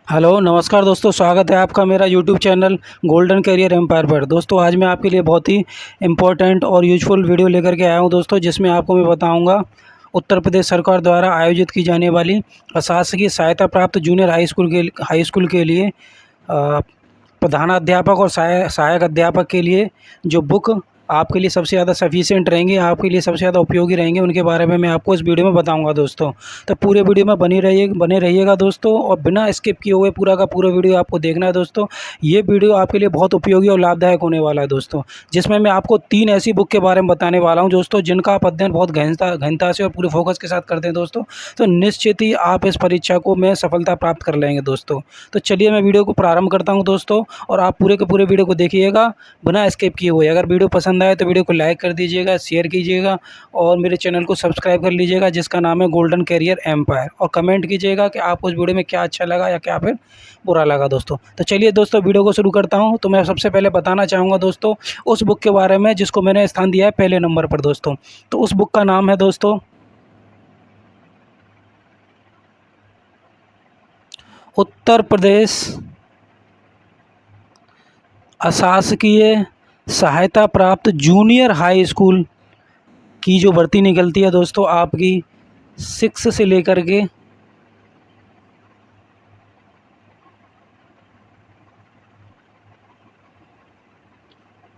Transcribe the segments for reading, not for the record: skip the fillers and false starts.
Hello नमस्कार दोस्तों, स्वागत है आपका मेरा YouTube channel golden career empire पर। दोस्तों आज मैं आपके लिए बहुत ही इम्पोर्टेंट और यूजफुल वीडियो लेकर के आया हूं दोस्तों, जिसमें आपको मैं बताऊंगा उत्तर प्रदेश सरकार द्वारा आयोजित की जाने वाली अशासकीय सहायता प्राप्त जूनियर हाई स्कूल के लिए प्रधानाध्यापक और सहायक अध्यापक के लिए जो बुक आपके लिए सबसे ज़्यादा सफिशिएंट रहेंगे, आपके लिए सबसे ज़्यादा उपयोगी रहेंगे, उनके बारे में मैं आपको इस वीडियो में बताऊंगा दोस्तों। तो पूरे वीडियो में बने रहिएगा दोस्तों, और बिना स्किप किए हुए पूरा का पूरा वीडियो आपको देखना है दोस्तों। ये वीडियो आपके लिए बहुत उपयोगी और लाभदायक होने वाला है दोस्तों, जिसमें मैं आपको 3 ऐसी बुक के बारे में बताने वाला हूँ दोस्तों, जिनका आप अध्ययन बहुत गहनता से और पूरे फोकस के साथ करते हैं दोस्तों, तो निश्चित ही आप इस परीक्षा को में सफलता प्राप्त कर लेंगे दोस्तों। तो चलिए मैं वीडियो को प्रारंभ करता हूँ दोस्तों, और आप पूरे के पूरे वीडियो को देखिएगा बिना स्किप किए हुए। अगर वीडियो पसंद आए तो वीडियो को लाइक कर दीजिएगा, शेयर कीजिएगा, और मेरे चैनल को सब्सक्राइब कर लीजिएगा, जिसका नाम है गोल्डन कैरियर एम्पायर, और कमेंट कीजिएगा कि आपको इस वीडियो में क्या अच्छा लगा या क्या फिर बुरा लगा दोस्तों। तो चलिए दोस्तों वीडियो को शुरू करता हूं। तो मैं सबसे पहले बताना चाहूँगा दोस्तों उस बुक के बारे में जिसको मैंने स्थान दिया है पहले नंबर पर दोस्तों। तो उस बुक का नाम है दोस्तों उत्तर प्रदेश अशासकीय सहायता प्राप्त जूनियर हाई स्कूल की जो भर्ती निकलती है दोस्तों आपकी 6 से लेकर के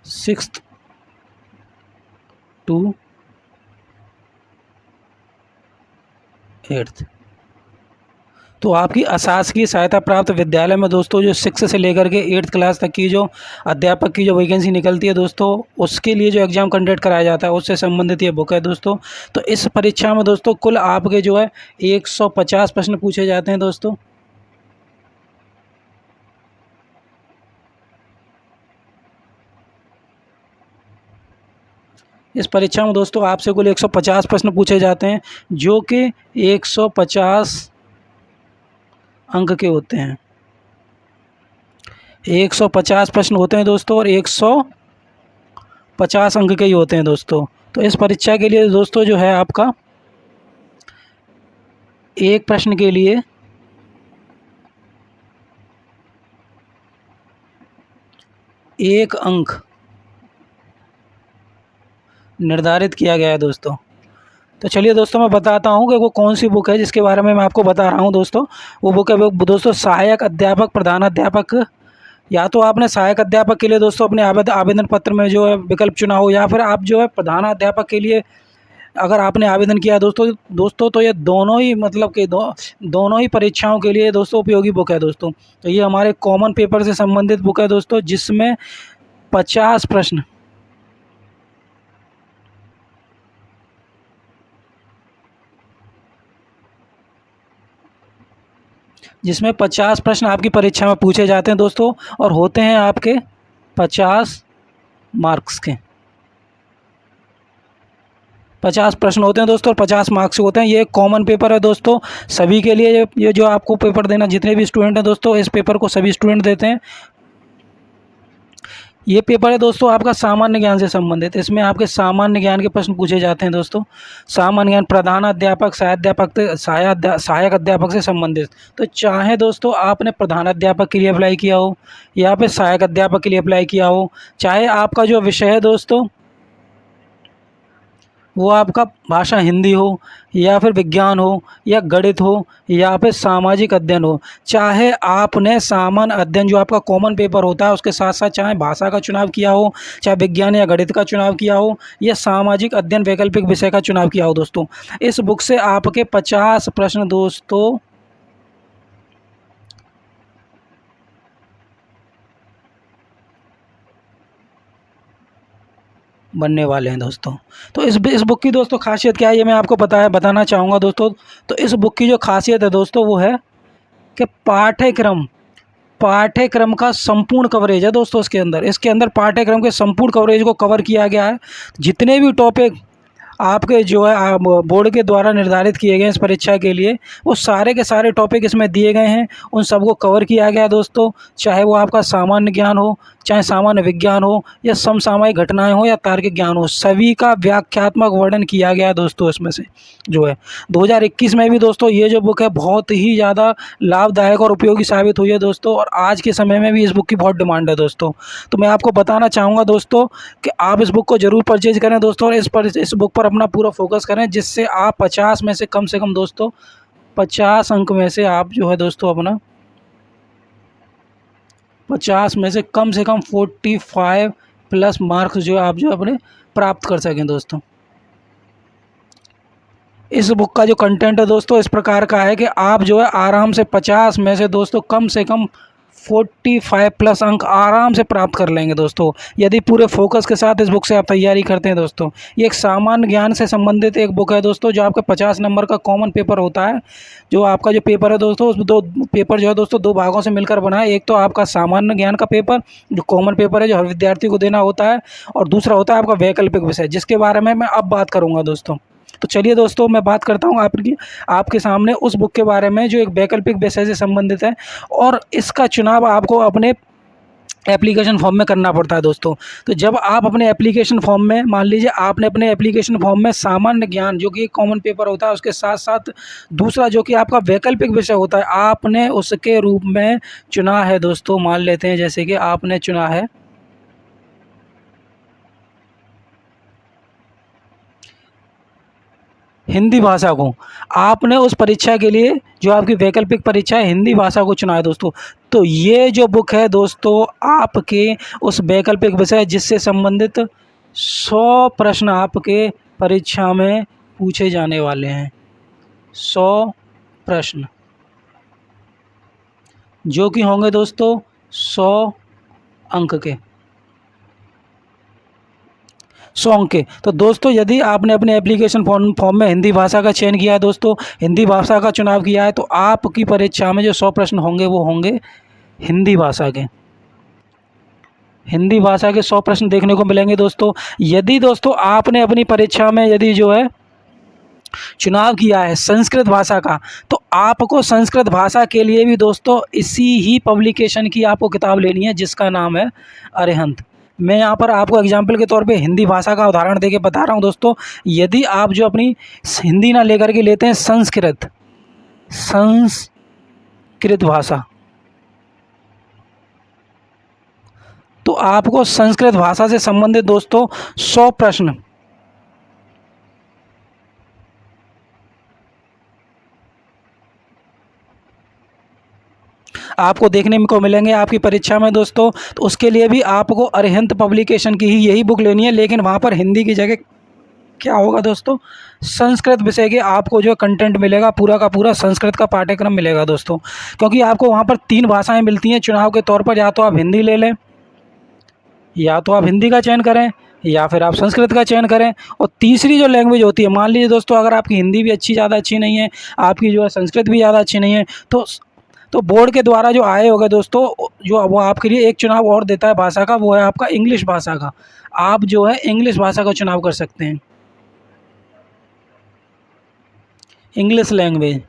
6th टू 8th, तो आपकी अशासकीय सहायता प्राप्त विद्यालय में दोस्तों जो 6 से लेकर के 8th क्लास तक की जो अध्यापक की जो वैकेंसी निकलती है दोस्तों, उसके लिए जो एग्ज़ाम कंडक्ट कराया जाता है उससे संबंधित ये बुक है दोस्तों। तो इस परीक्षा में दोस्तों कुल आपके जो है 150 प्रश्न पूछे जाते हैं दोस्तों। इस परीक्षा में दोस्तों आपसे कुल 150 प्रश्न पूछे जाते हैं, जो कि 150 अंक के होते हैं। 150 प्रश्न होते हैं दोस्तों, और 150 अंक के ही होते हैं दोस्तों। तो इस परीक्षा के लिए दोस्तों जो है आपका एक प्रश्न के लिए 1 अंक निर्धारित किया गया है दोस्तों। तो चलिए दोस्तों मैं बताता हूँ कि वो कौन सी बुक है जिसके बारे में मैं आपको बता रहा हूँ दोस्तों। वो बुक है वो दोस्तों सहायक अध्यापक प्रधानाध्यापक। या तो आपने सहायक अध्यापक के लिए दोस्तों अपने आवेदन पत्र में जो है विकल्प चुना हो, या फिर आप जो है प्रधानाध्यापक के लिए अगर आपने आवेदन किया है दोस्तों तो ये दोनों ही मतलब कि दोनों ही परीक्षाओं के लिए दोस्तों उपयोगी बुक है दोस्तों। तो ये हमारे कॉमन पेपर से संबंधित बुक है दोस्तों, जिसमें 50 प्रश्न आपकी परीक्षा में पूछे जाते हैं दोस्तों, और होते हैं आपके 50 मार्क्स के। 50 प्रश्न होते हैं दोस्तों और 50 मार्क्स होते हैं। ये एक कॉमन पेपर है दोस्तों सभी के लिए। ये जो आपको पेपर देना, जितने भी स्टूडेंट हैं दोस्तों, इस पेपर को सभी स्टूडेंट देते हैं। ये पेपर है दोस्तों आपका सामान्य ज्ञान से संबंधित। इसमें आपके सामान्य ज्ञान के प्रश्न पूछे जाते हैं दोस्तों। सामान्य ज्ञान प्रधानाध्यापक सहायक अध्यापक से संबंधित। तो चाहे दोस्तों आपने प्रधानाध्यापक के लिए अप्लाई किया हो या फिर सहायक अध्यापक के लिए अप्लाई किया हो, चाहे आपका जो विषय है दोस्तों वो आपका भाषा हिंदी हो या फिर विज्ञान हो या गणित हो या फिर सामाजिक अध्ययन हो, चाहे आपने सामान्य अध्ययन जो आपका कॉमन पेपर होता है उसके साथ साथ चाहे भाषा का चुनाव किया हो, चाहे विज्ञान या गणित का चुनाव किया हो, या सामाजिक अध्ययन वैकल्पिक विषय का चुनाव किया हो दोस्तों, इस बुक से आपके 50 प्रश्न दोस्तों बनने वाले हैं दोस्तों। तो इस बुक की दोस्तों खासियत क्या है ये मैं आपको बताना चाहूँगा दोस्तों। तो इस बुक की जो खासियत है दोस्तों वो है कि पाठ्यक्रम का संपूर्ण कवरेज है दोस्तों। इसके अंदर पाठ्यक्रम के संपूर्ण कवरेज को कवर किया गया है। जितने भी टॉपिक आपके जो है बोर्ड के द्वारा निर्धारित किए गए इस परीक्षा के लिए, वो सारे के सारे टॉपिक इसमें दिए गए हैं, उन सबको कवर किया गया है दोस्तों। चाहे वो आपका सामान्य ज्ञान हो, चाहे सामान्य विज्ञान हो, या समसामयिक घटनाएं हो, या तार्किक ज्ञान हो, सभी का व्याख्यात्मक वर्णन किया गया है दोस्तों। इसमें से जो है 2021 में भी दोस्तों ये जो बुक है बहुत ही ज़्यादा लाभदायक और उपयोगी साबित हुई है दोस्तों, और आज के समय में भी इस बुक की बहुत डिमांड है दोस्तों। तो मैं आपको बताना चाहूँगा दोस्तों कि आप इस बुक को ज़रूर परचेज करें दोस्तों, और इस बुक पर अपना पूरा फोकस करें, जिससे आप 50 में से कम दोस्तों 50 अंक में से आप जो है दोस्तों अपना 50 में से कम 45 प्लस मार्क्स जो आप जो अपने प्राप्त कर सकें दोस्तों। इस बुक का जो कंटेंट है दोस्तों इस प्रकार का है कि आप जो है आराम से 50 में से दोस्तों कम 45 प्लस अंक आराम से प्राप्त कर लेंगे दोस्तों, यदि पूरे फोकस के साथ इस बुक से आप तैयारी करते हैं दोस्तों। ये एक सामान्य ज्ञान से संबंधित एक बुक है दोस्तों, जो आपका 50 नंबर का कॉमन पेपर होता है। जो आपका जो पेपर है दोस्तों, उस दो पेपर जो है दोस्तों 2 भागों से मिलकर बना है। एक तो आपका सामान्य ज्ञान का पेपर जो कॉमन पेपर है, जो हर विद्यार्थी को देना होता है, और दूसरा होता है आपका वैकल्पिक विषय, जिसके बारे में मैं अब बात करूँगा दोस्तों। तो चलिए दोस्तों मैं बात करता हूँ आपके सामने उस बुक के बारे में जो एक वैकल्पिक विषय से संबंधित है, और इसका चुनाव आपको अपने एप्लीकेशन फॉर्म में करना पड़ता है दोस्तों। तो जब आप अपने एप्लीकेशन फॉर्म में, मान लीजिए आपने अपने एप्लीकेशन फॉर्म में सामान्य ज्ञान जो कि कॉमन पेपर होता है, उसके साथ साथ दूसरा जो कि आपका वैकल्पिक विषय होता है, आपने उसके रूप में चुना है दोस्तों। मान लेते हैं जैसे कि आपने चुना है हिंदी भाषा को, आपने उस परीक्षा के लिए जो आपकी वैकल्पिक परीक्षा है हिंदी भाषा को चुना है दोस्तों। तो ये जो बुक है दोस्तों आपके उस वैकल्पिक विषय जिससे संबंधित 100 प्रश्न आपके परीक्षा में पूछे जाने वाले हैं। 100 प्रश्न जो कि होंगे दोस्तों 100 अंक के, 100 अंक के। तो दोस्तों यदि आपने अपने एप्लीकेशन फॉर्म में हिंदी भाषा का चयन किया है दोस्तों, हिंदी भाषा का चुनाव किया है, तो आपकी परीक्षा में जो 100 प्रश्न होंगे वो होंगे हिंदी भाषा के। हिंदी भाषा के 100 प्रश्न देखने को मिलेंगे दोस्तों। यदि दोस्तों आपने अपनी परीक्षा में यदि जो है चुनाव किया है संस्कृत भाषा का, तो आपको संस्कृत भाषा के लिए भी दोस्तों इसी ही पब्लिकेशन की आपको किताब लेनी है, जिसका नाम है अरिहंत। मैं यहाँ पर आपको एग्जाम्पल के तौर पे हिंदी भाषा का उदाहरण देके बता रहा हूँ दोस्तों। यदि आप जो अपनी हिंदी ना लेकर के लेते हैं संस्कृत भाषा, तो आपको संस्कृत भाषा से संबंधित दोस्तों 100 प्रश्न आपको देखने को मिलेंगे आपकी परीक्षा में दोस्तों। तो उसके लिए भी आपको अरिहंत पब्लिकेशन की ही यही बुक लेनी है, लेकिन वहाँ पर हिंदी की जगह क्या होगा दोस्तों, संस्कृत विषय के आपको जो कंटेंट मिलेगा पूरा का पूरा संस्कृत का पाठ्यक्रम मिलेगा दोस्तों। क्योंकि आपको वहाँ पर 3 भाषाएं मिलती हैं चुनाव के तौर पर, या तो आप हिंदी ले लें, या तो आप हिंदी का चयन करें, या फिर आप संस्कृत का चयन करें। और तीसरी जो लैंग्वेज होती है, मान लीजिए दोस्तों अगर आपकी हिंदी भी ज़्यादा अच्छी नहीं है, आपकी जो है संस्कृत भी ज़्यादा अच्छी नहीं है, तो बोर्ड के द्वारा जो आए होगा दोस्तों, जो वो आपके लिए एक चुनाव और देता है भाषा का, वो है आपका इंग्लिश भाषा का। आप जो है इंग्लिश भाषा का चुनाव कर सकते हैं, इंग्लिश लैंग्वेज,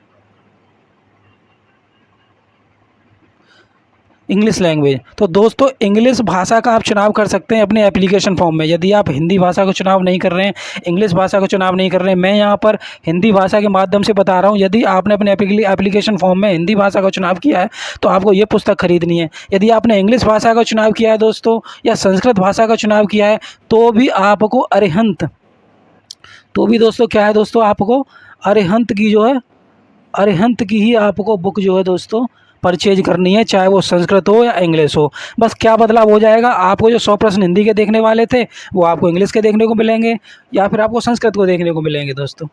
इंग्लिश लैंग्वेज। तो दोस्तों इंग्लिश भाषा का आप चुनाव कर सकते हैं अपने एप्लीकेशन फॉर्म में। यदि आप हिंदी भाषा को चुनाव नहीं कर रहे हैं, इंग्लिश भाषा को चुनाव नहीं कर रहे हैं, मैं यहाँ पर हिंदी भाषा के माध्यम से बता रहा हूँ। यदि आपने अपने एप्लीकेशन फॉर्म में हिंदी भाषा का चुनाव किया है, तो आपको ये पुस्तक खरीदनी है। यदि आपने इंग्लिश भाषा का चुनाव किया है दोस्तों, या संस्कृत भाषा का चुनाव किया है, तो भी आपको अरिहंत, तो भी दोस्तों क्या है दोस्तों, आपको अरिहंत की जो है, अरिहंत की ही आपको बुक जो है दोस्तों परचेज करनी है, चाहे वो संस्कृत हो या इंग्लिश हो। बस क्या बदलाव हो जाएगा, आपको जो 100 प्रश्न हिंदी के देखने वाले थे वो आपको इंग्लिश के देखने को मिलेंगे, या फिर आपको संस्कृत को देखने को मिलेंगे दोस्तों।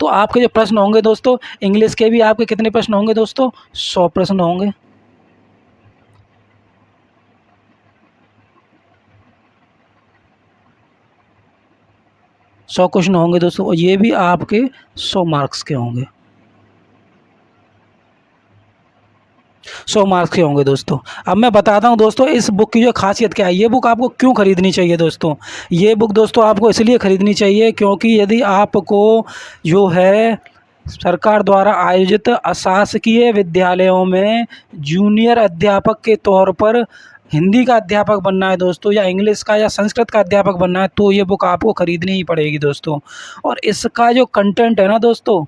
तो आपके जो प्रश्न होंगे दोस्तों इंग्लिश के भी आपके कितने प्रश्न होंगे दोस्तों, 100 प्रश्न होंगे। सौ क्वेश्चन होंगे दोस्तों, और ये भी आपके 100 मार्क्स के होंगे। 100 मार्क्स के होंगे दोस्तों। अब मैं बताता हूँ दोस्तों इस बुक की जो खासियत क्या है, ये बुक आपको क्यों खरीदनी चाहिए दोस्तों। ये बुक दोस्तों आपको इसलिए खरीदनी चाहिए क्योंकि यदि आपको जो है सरकार द्वारा आयोजित अशासकीय विद्यालयों में जूनियर अध्यापक के तौर पर हिंदी का अध्यापक बनना है दोस्तों, या इंग्लिश का या संस्कृत का अध्यापक बनना है, तो ये बुक आपको खरीदनी ही पड़ेगी दोस्तों। और इसका जो कंटेंट है ना दोस्तों,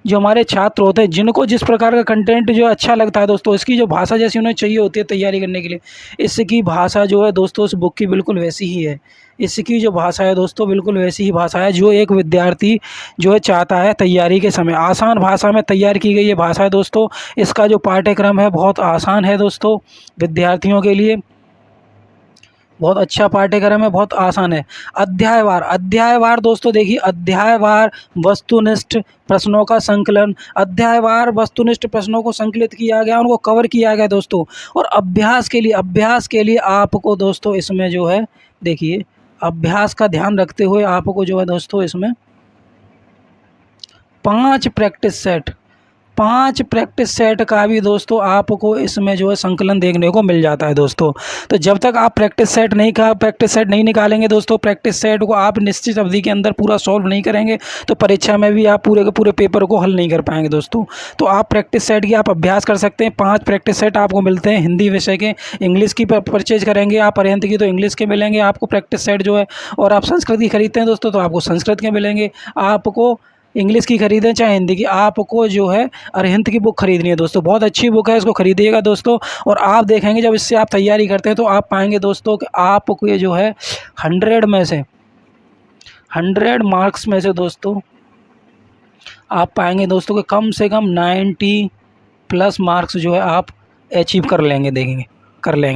जो हमारे छात्र होते हैं जिनको जिस प्रकार का कंटेंट जो अच्छा लगता है दोस्तों, इसकी जो भाषा जैसी उन्हें चाहिए होती है तैयारी करने के लिए, इसकी भाषा जो है दोस्तों इस बुक की बिल्कुल वैसी ही है। इसकी जो भाषा है दोस्तों बिल्कुल वैसी ही भाषा है जो एक विद्यार्थी जो है चाहता है तैयारी के समय। आसान भाषा में तैयार की गई ये भाषा है दोस्तों। इसका जो पाठ्यक्रम है बहुत आसान है दोस्तों, विद्यार्थियों के लिए बहुत अच्छा पाठ्यक्रम है, बहुत आसान है। अध्यायवार दोस्तों देखिए, अध्यायवार वस्तुनिष्ठ प्रश्नों का संकलन, अध्यायवार वस्तुनिष्ठ प्रश्नों को संकलित किया गया, उनको कवर किया गया दोस्तों। और अभ्यास के लिए आपको दोस्तों इसमें जो है देखिए, अभ्यास का ध्यान रखते हुए आपको जो है दोस्तों इसमें 5 प्रैक्टिस सेट, 5 प्रैक्टिस सेट का भी दोस्तों आपको इसमें जो है संकलन देखने को मिल जाता है दोस्तों। तो जब तक आप प्रैक्टिस सेट नहीं निकालेंगे दोस्तों, प्रैक्टिस सेट को आप निश्चित अवधि के अंदर पूरा सॉल्व नहीं करेंगे तो परीक्षा में भी आप पूरे के पूरे पेपर को हल नहीं कर पाएंगे दोस्तों। तो आप प्रैक्टिस सेट की आप अभ्यास कर सकते हैं। 5 प्रैक्टिस सेट आपको मिलते हैं हिंदी विषय के। इंग्लिश की परचेज करेंगे आप अरिहंत की तो इंग्लिश के मिलेंगे आपको प्रैक्टिस सेट जो है। और आप संस्कृत की खरीदते हैं दोस्तों तो आपको संस्कृत के मिलेंगे। आपको इंग्लिश की खरीदें चाहे हिंदी की, आपको जो है अरिहंत की बुक खरीदनी है दोस्तों। बहुत अच्छी बुक है, इसको खरीदिएगा दोस्तों। और आप देखेंगे जब इससे आप तैयारी करते हैं तो आप पाएंगे दोस्तों कि आपको ये जो है 100 में से 100 मार्क्स में से दोस्तों आप पाएंगे दोस्तों कि कम से कम 90 प्लस मार्क्स जो है आप अचीव कर लेंगे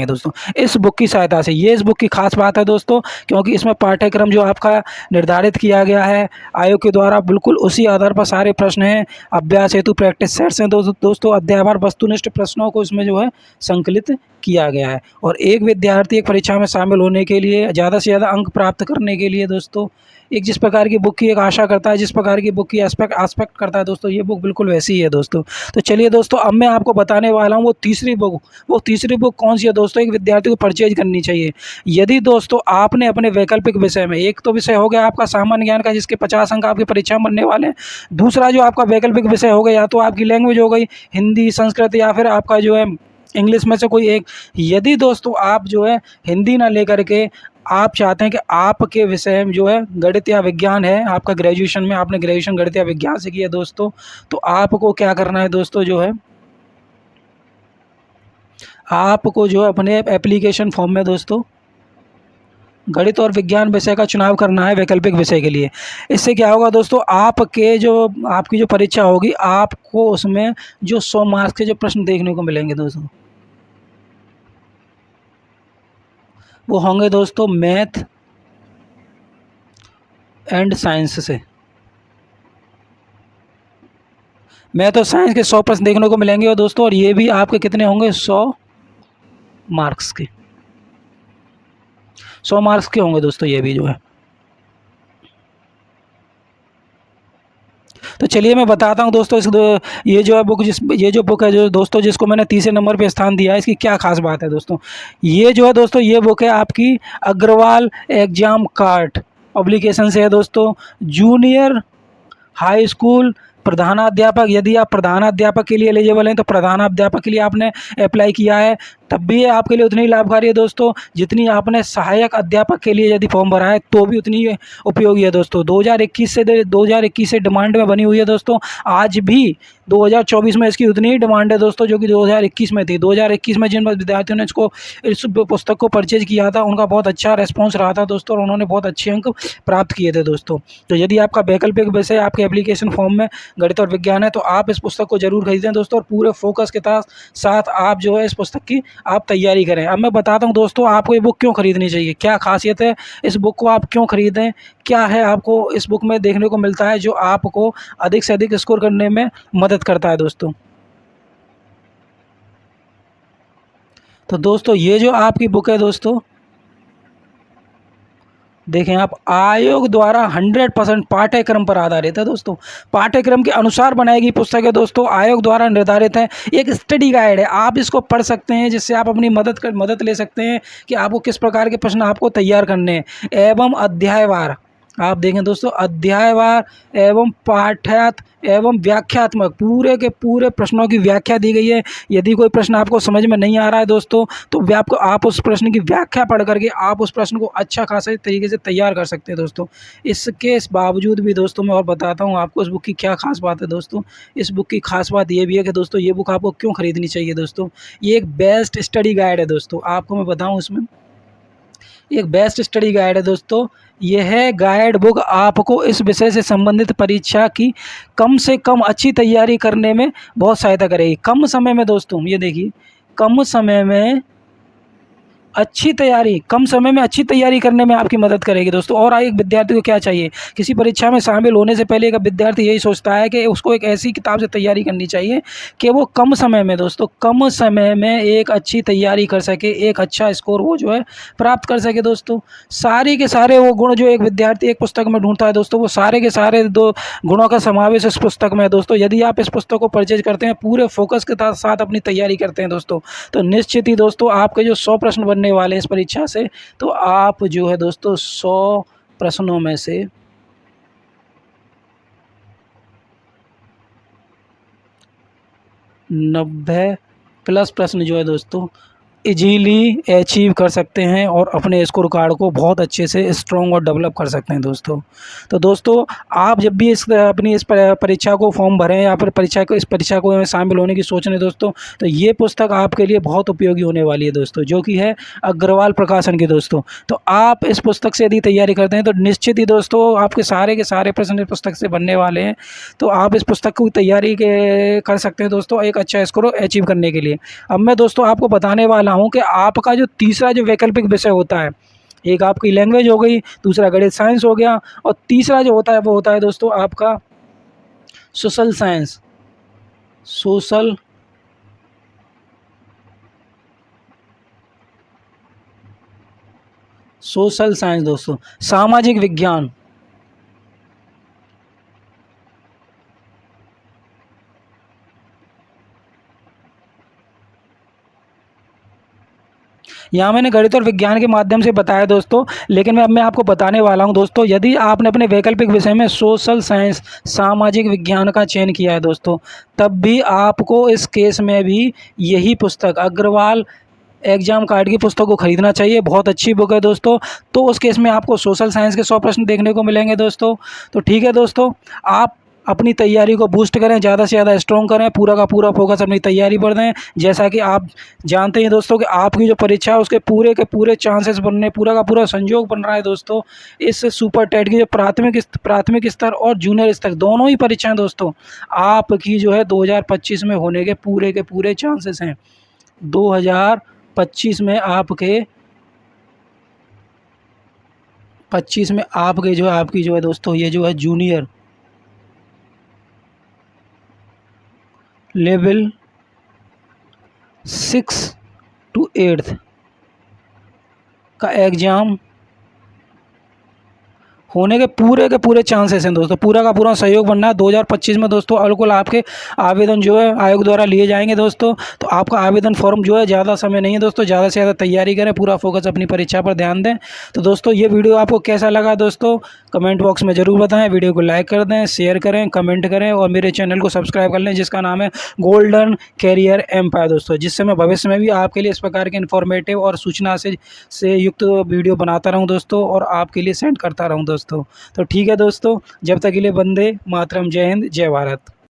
दोस्तों इस बुक की सहायता से। ये इस बुक की खास बात है दोस्तों, क्योंकि इसमें पाठ्यक्रम जो आपका निर्धारित किया गया है आयोग के द्वारा, बिल्कुल उसी आधार पर सारे प्रश्न हैं। अभ्यास हेतु प्रैक्टिस सेट्स हैं दोस्तों। अध्यायवार वस्तुनिष्ठ प्रश्नों को इसमें जो है संकलित किया गया है। और एक विद्यार्थी एक परीक्षा में शामिल होने के लिए, ज़्यादा से ज़्यादा अंक प्राप्त करने के लिए दोस्तों, एक जिस प्रकार की बुक की एक आशा करता है, जिस प्रकार की बुक की एस्पेक्ट करता है दोस्तों, ये बुक बिल्कुल वैसी ही है दोस्तों। तो चलिए दोस्तों, अब मैं आपको बताने वाला हूँ वो तीसरी बुक कौन सी है दोस्तों, एक विद्यार्थी को परचेज करनी चाहिए। यदि दोस्तों आपने अपने वैकल्पिक विषय में, एक तो विषय हो गया आपका सामान्य ज्ञान का जिसके 50 अंक आपकी परीक्षा में बनने वाले हैं। दूसरा जो आपका वैकल्पिक विषय हो गया, या तो आपकी लैंग्वेज हो गई हिंदी, संस्कृत, या फिर आपका जो है इंग्लिश में से कोई एक। यदि दोस्तों आप जो है हिंदी ना लेकर के आप चाहते हैं कि आपके विषय में जो है गणित या विज्ञान है, आपका ग्रेजुएशन में आपने ग्रेजुएशन गणित या विज्ञान से किया दोस्तों, तो आपको क्या करना है दोस्तों, जो है आपको जो है अपने एप्लीकेशन फॉर्म में दोस्तों गणित और विज्ञान विषय का चुनाव करना है वैकल्पिक विषय के लिए। इससे क्या होगा दोस्तों, आपकी जो परीक्षा होगी, आपको उसमें जो 100 मार्क्स के जो प्रश्न देखने को मिलेंगे दोस्तों, वो होंगे दोस्तों मैथ एंड साइंस से। मैथ और साइंस के 100 प्रश्न देखने को मिलेंगे और दोस्तों, और ये भी आपके कितने होंगे, 100 मार्क्स के, 100 मार्क्स के होंगे दोस्तों ये भी जो है। तो चलिए मैं बताता हूँ दोस्तों ये जो बुक है जो दोस्तों जिसको मैंने तीसरे नंबर पे स्थान दिया है, इसकी क्या खास बात है दोस्तों। ये जो है दोस्तों, ये बुक है आपकी अग्रवाल एग्जाम कार्ड पब्लिकेशन से है दोस्तों। जूनियर हाई स्कूल प्रधानाध्यापक, यदि आप प्रधानाध्यापक के लिए एलिजिबल हैं तो प्रधानाध्यापक के लिए आपने अप्लाई किया है, तब भी ये आपके लिए उतनी लाभकारी है दोस्तों जितनी आपने सहायक अध्यापक के लिए यदि फॉर्म भरा है तो भी उतनी उपयोगी है दोस्तों। 2021 से डिमांड में बनी हुई है दोस्तों। आज भी 2024 में इसकी उतनी ही डिमांड है दोस्तों जो कि 2021 में थी। 2021 में जिन विद्यार्थियों ने इस पुस्तक को परचेज किया था उनका बहुत अच्छा रेस्पॉन्स रहा था दोस्तों, और उन्होंने बहुत अच्छे अंक प्राप्त किए थे दोस्तों। तो यदि आपका वैकल्पिक विषय आपके एप्लीकेशन फॉर्म में गणित और विज्ञान है तो आप इस पुस्तक को जरूर खरीदें दोस्तों, और पूरे फोकस के साथ आप जो है इस पुस्तक की आप तैयारी करें। अब मैं बताता हूं दोस्तों आपको ये बुक क्यों खरीदनी चाहिए, क्या खासियत है इस बुक को आप क्यों खरीदें, क्या है आपको इस बुक में देखने को मिलता है जो आपको अधिक से अधिक स्कोर करने में मदद करता है दोस्तों। तो दोस्तों ये जो आपकी बुक है दोस्तों, देखें आप, आयोग द्वारा 100% पाठ्यक्रम पर आधारित है दोस्तों, पाठ्यक्रम के अनुसार बनाई गई पुस्तक है दोस्तों, आयोग द्वारा निर्धारित है, एक स्टडी गाइड है, आप इसको पढ़ सकते हैं जिससे आप अपनी मदद ले सकते हैं कि आपको किस प्रकार के प्रश्न आपको तैयार करने हैं। एवं अध्यायवार, आप देखें दोस्तों, अध्यायवार एवं पाठ्यात एवं व्याख्यात्मक पूरे के पूरे प्रश्नों की व्याख्या दी गई है। यदि कोई प्रश्न आपको समझ में नहीं आ रहा है दोस्तों, तो आप उस प्रश्न की व्याख्या पढ़ करके आप उस प्रश्न को अच्छा खासा तरीके से तैयार कर सकते हैं दोस्तों। इसके बावजूद भी दोस्तों मैं और बताता हूँ आपको इस बुक की क्या खास बात है दोस्तों। इस बुक की खास बात ये भी है कि दोस्तों ये बुक आपको क्यों खरीदनी चाहिए दोस्तों। ये एक बेस्ट स्टडी गाइड है दोस्तों, आपको मैं बताऊँ इसमें एक बेस्ट स्टडी गाइड है दोस्तों। यह गाइड बुक आपको इस विषय से संबंधित परीक्षा की कम से कम अच्छी तैयारी करने में बहुत सहायता करेगी। कम समय में दोस्तों, ये देखिए, कम समय में कम समय में अच्छी तैयारी करने में आपकी मदद करेगी दोस्तों। और एक विद्यार्थी को क्या चाहिए, किसी परीक्षा में शामिल होने से पहले एक विद्यार्थी यही सोचता है कि उसको एक ऐसी किताब से तैयारी करनी चाहिए कि वो कम समय में दोस्तों, कम समय में एक अच्छी तैयारी कर सके, एक अच्छा स्कोर वो जो है प्राप्त कर सके दोस्तों। सारे के सारे वो गुण जो एक विद्यार्थी एक पुस्तक में ढूंढता है दोस्तों, वो सारे के सारे दो गुणों का समावेश इस पुस्तक में है दोस्तों। यदि आप इस पुस्तक को परचेज करते हैं, पूरे फोकस के साथ अपनी तैयारी करते हैं दोस्तों, तो निश्चित ही दोस्तों आपके जो 100 प्रश्न बनने वाले इस परीक्षा से, तो आप जो है दोस्तों 100 प्रश्नों में से 90 प्लस प्रश्न जो है दोस्तों इजीली अचीव कर सकते हैं और अपने स्कोर कार्ड को बहुत अच्छे से स्ट्रॉन्ग और डेवलप कर सकते हैं दोस्तों। तो दोस्तों आप जब भी अपनी इस परीक्षा को फॉर्म भरें या फिर इस परीक्षा को शामिल होने की सोच रहे हैं दोस्तों, तो ये पुस्तक आपके लिए बहुत उपयोगी होने वाली है दोस्तों, जो कि है अग्रवाल प्रकाशन की दोस्तों। तो आप इस पुस्तक से यदि तैयारी करते हैं तो निश्चित ही दोस्तों आपके सारे के सारे प्रश्न इस पुस्तक से बनने वाले हैं। तो आप इस पुस्तक की तैयारी कर सकते हैं दोस्तों एक अच्छा स्कोर अचीव करने के लिए। अब मैं दोस्तों आपको बताने वाला हूँ कि आपका जो तीसरा जो वैकल्पिक विषय होता है, एक आपकी लैंग्वेज हो गई, दूसरा गणित साइंस हो गया, और तीसरा जो होता है वो होता है दोस्तों आपका सोशल साइंस, सोशल साइंस दोस्तों, सामाजिक विज्ञान। यहाँ मैंने गणित और विज्ञान के माध्यम से बताया दोस्तों, लेकिन मैं आपको बताने वाला हूँ दोस्तों, यदि आपने अपने वैकल्पिक विषय में सोशल साइंस सामाजिक विज्ञान का चयन किया है दोस्तों, तब भी आपको इस केस में भी यही पुस्तक अग्रवाल एग्जाम कार्ड की पुस्तक को खरीदना चाहिए। बहुत अच्छी बुक है दोस्तों। तो उस केस में आपको सोशल साइंस के 100 प्रश्न देखने को मिलेंगे दोस्तों। तो ठीक है दोस्तों, आप अपनी तैयारी को बूस्ट करें, ज़्यादा से ज़्यादा स्ट्रॉन्ग करें, पूरा का पूरा फोकस अपनी तैयारी पर दें। जैसा कि आप जानते हैं दोस्तों कि आपकी जो परीक्षा है उसके पूरे के पूरे चांसेस बनने, पूरा का पूरा संयोग बन रहा है दोस्तों इस सुपर टेट की जो प्राथमिक स्तर और जूनियर स्तर दोनों ही परीक्षाएं दोस्तों आपकी जो है 2025 में होने के पूरे चांसेस हैं। 2025 में आपके 25 में आपकी जो है दोस्तों ये जो है जूनियर लेवल 6 to 8 का एग्ज़ाम होने के पूरे चांसेस हैं दोस्तों। पूरा का पूरा सहयोग बनना है 2025 में दोस्तों। बिल्कुल आपके आवेदन जो है आयोग द्वारा लिए जाएंगे दोस्तों। तो आपका आवेदन फॉर्म जो है ज़्यादा समय नहीं है दोस्तों, ज़्यादा से ज़्यादा तैयारी करें, पूरा फोकस अपनी परीक्षा पर ध्यान दें। तो दोस्तों ये वीडियो आपको कैसा लगा दोस्तों, कमेंट बॉक्स में ज़रूर बताएं। वीडियो को लाइक कर दें, शेयर करें, कमेंट करें और मेरे चैनल को सब्सक्राइब कर लें जिसका नाम है गोल्डन कैरियर एम्पायर दोस्तों, जिससे मैं भविष्य में भी आपके लिए इस प्रकार के इन्फॉर्मेटिव और सूचना से युक्त वीडियो बनाता रहूँ दोस्तों और आपके लिए सेंड करता रहूँ दोस्तों। तो ठीक है दोस्तों, जब तक के लिए वंदे मातरम, जय हिंद, जय भारत।